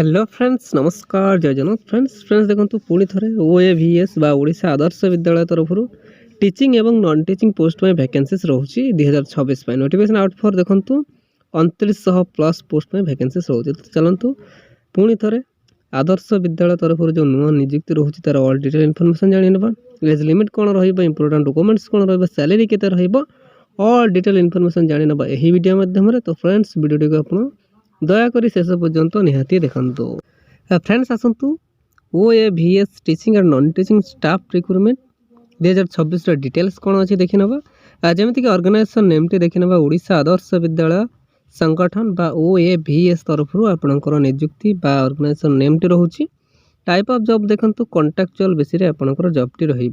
Hello friends नमस्कार जय Jagannath friends देखो पुणी थे ओएवीएस बा ओडिशा आदर्श विद्यालय तरफ टीचिंग एवं नॉन टीचिंग पोस्ट में वैकेंसीज रोचे 2026 नोटिफिकेशन आउट फॉर देखो 2900 प्लस पोस्ट में वैकेंसीज रोचे। तो चलतु पुणी थे आदर्श विद्यालय तरफ जो नुआ नियुक्ति रोचे तार ऑल डिटेल इनफॉरमेशन जाना एज लिमिट कौन इंपोर्टेंट डॉक्यूमेंट्स कौन रैलेरी के ऑल डिटेल इनफॉरमेशन जाना यही वीडियो माध्यम। तो फ्रेंड्स वीडियो को आप दयाकोरी शेष पर्यंत निहाती देखु। फ्रेंड्स आसतु OAVS teaching and non teaching staff recruitment 2026 details कौन अच्छी देखी ना जमीक ऑर्गेनाइजेशन नेमटी देखी ना ओडिशा आदर्श विद्यालय संगठन बा ओएवीएस तरफ आपणकर नियुक्ति बा ऑर्गेनाइजेशन नेमटी रोचे। टाइप ऑफ जॉब देखो कॉन्ट्रैक्चुअल बेसिस आपणकर जॉबटी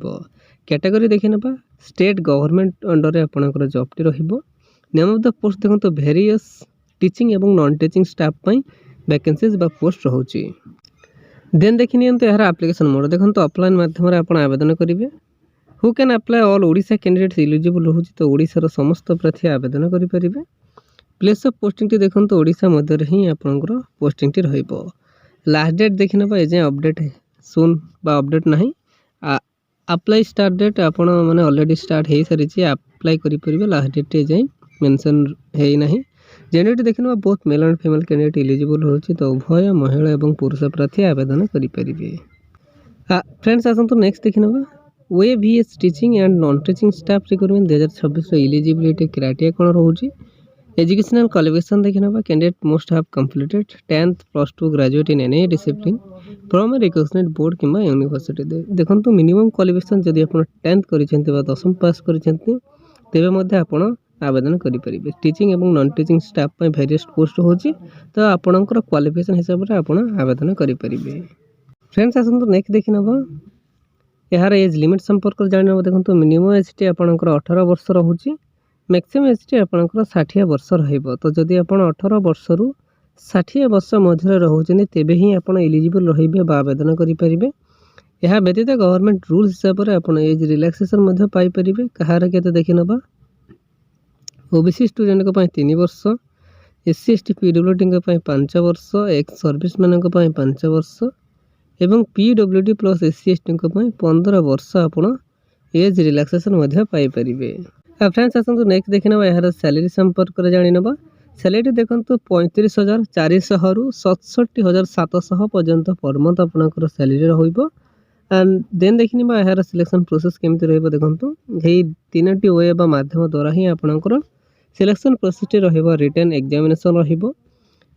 कैटेगरी देखी ना स्टेट गवर्नमेंट अंडर आपणकर जॉबटी नेम ऑफ द पोस्ट देखो वेरियस टीचिंग एवं नॉन टीचिंग स्टाफ वैकेंसीज बा पोस्ट रोचे। देन देखी नि यार एप्लिकेशन मोड देखो ऑफलाइन माध्यम आप आवेदन करेंगे। Who can apply all Odisha candidates eligible रोचे। तो ओडिशार समस्त प्रार्थी आवेदन करेंगे। प्लेस ऑफ पोस्टिंग देखो ओडिशा मध्य ही आपंकर पोस्टिंग लास्ट डेट देखी ना एजे अपडेट सुन बा अपडेट ना अप्लाई स्टार्ट डेट आप ऑलरेडी स्टार्ट हो सारी अप्लाई करेंगे। लास्ट डेट एजे मेंशन है ना जेनेट देखने बहुत male and female candidate eligible रोचे। तो उभय महिला और पुरुष प्रार्थी आवेदन करेंगे। फ्रेंड्स आसतु नेक्स्ट देखी ना OAVS teaching and non teaching staff recruitment 2026 eligibility criteria कौन रोचे। एजुकेशनल क्वालिफिकेशन देखी ना candidate most have completed 10th +2 graduate in any discipline from a recognised board किंवा यूनिवर्सिटी। देखो मिनिमम क्वालिफिकेशन जदि आप 10th कर 10th पास कर आवेदन करेंगे। टीचिंग एवं non teaching staff various post होची। तो आपणकर क्वालिफिकेशन हिसाब से आप आवेदन करेंगे। फ्रेंड्स आसतु नेक्स्ट देखी ना यार एज लिमिट संपर्क जाना देखो मिनिमम एज टी आपणकर 18 वर्ष रोचे। मैक्सिमम एज टी आपणकर 60 वर्ष रहिबो। तो जदि आप 18 वर्ष रु 60 वर्ष मध्य रोचे तेबे ही आप इलिजिबल रहिबे आवेदन करेंगे। यह व्यतीत गवर्नमेंट रूल्स हिसाब से आप एज रिलैक्सेशन पाइपर। कहार के देखी ना ओबीसी स्टूडेंट को 3 वर्ष एससी एसटी पीडब्ल्यूडी 5 वर्ष एक्स सर्विस मैन 5 वर्ष एवं पीडब्ल्यूडी प्लस एससी एसटी 15 वर्ष आप एज रिलैक्सेशन पाइपर। फ्रेंड्स आसतु नेक्स्ट देखी ना यार सैलरी संपर्क जाना सैलरी देखो 35,400 रु 67,700 पर्यंत पर मंथ आपंकर सैलरी रही। एंड देन देखी ना यार सिलेक्शन प्रोसेस केमती रही देखो यही 3टी वे माध्यम द्वारा ही आपंकर selection process written examination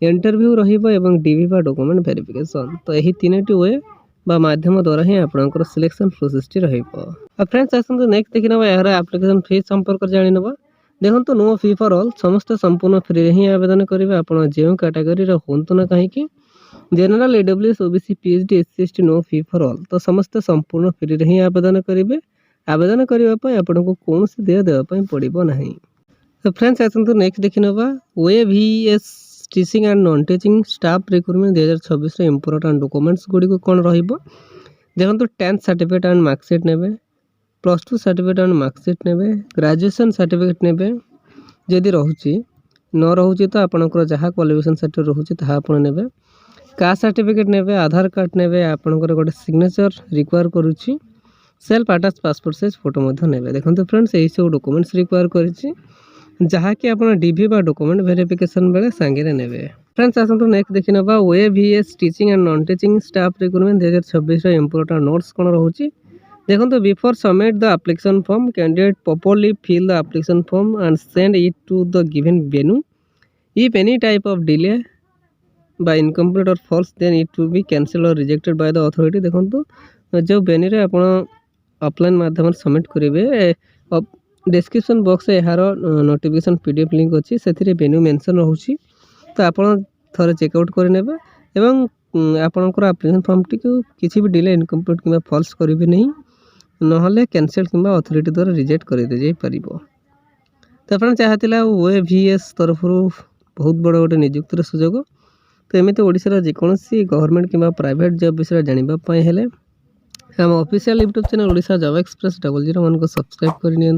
interview रही डीवी बा डॉक्यूमेंट वेरिफिकेशन। तो यही 3टी वे माध्यम द्वारा ही आपंकर सिलेक्शन प्रोसेस रही। फ्रेंड्स आसतु नेक्स्ट देखी ना यार एप्लिकेशन फी संपर्क जाना देखो नो फी फॉर ऑल समस्त संपूर्ण फ्री ही आवेदन करेंगे। आप जो कैटेगरी हूँ ना कहीं general EWS OBC PHD SC ST no fee for all. तो समस्त संपूर्ण फ्री ही आवेदन करेंगे। आवेदन करने आपको कौन देय देवाई पड़ो ना। तो फ्रेंड्स आसतु नेक्स्ट देखी ना OAVS teaching and non teaching staff recruitment 2026 important documents Gudi कौन रही देखो 10th सर्टिफिकेट एंड मार्कशीट ने +2 सर्टिफिकेट एंड मार्कशीट ने ग्रेजुएशन सर्टिफिकेट ने जदि रोचे न रोचे तो आपंकर जहाँ क्वालिफिकेशन सर्टिफिकेट रोचे आप ने कास्ट सर्टिफिकेट ने आधार कार्ड ने आपंकर गोटे सिग्नेचर रिक्वायर करुच्ची self attach passport size photo ने देखो फ्रेंड्स यही सब डॉक्यूमेंट्स रिक्वायर करी जहाँकि आप डीवी बा डॉक्यूमेंट वेरिफिकेशन बेले सांगे ने। फ्रेंड्स आसतु नेक्स्ट देखी ना OAVS teaching and non teaching staff recruitment 2026 important notes कौन रोचे देखो before submit the application form candidate properly fill the application form and send it to the given venue if any type of delay by incomplete or false then it will be cancelled or rejected by the authority। देखो जो venue रे आपण offline माध्यम submit करेंगे description box यार notification PDF link अच्छी से venue mention रोचे। तो आप थे चेकआउट करने आपंकर एप्लिकेशन फॉर्म टी किसी भी डिले इनकम्प्लीट कि फॉल्स करेंगे नहीं ना कैंसल कि अथॉरिटी द्वारा रिजेक्ट कर दे जाई पार। तो आप चाहता ओएवीएस तरफ बहुत बड़ गोटे नियुक्तिर सुजोग। तो एमती ओडिशार जेकोसी गवर्नमेंट कि प्राइवेट जॉब विषय जानापी आम official YouTube channel Odisha job express 001 को सब्सक्राइब करनी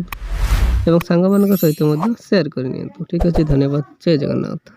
और सांग मान सहित शेयर करनी। ठीक अच्छे धन्यवाद। जय जगन्नाथ।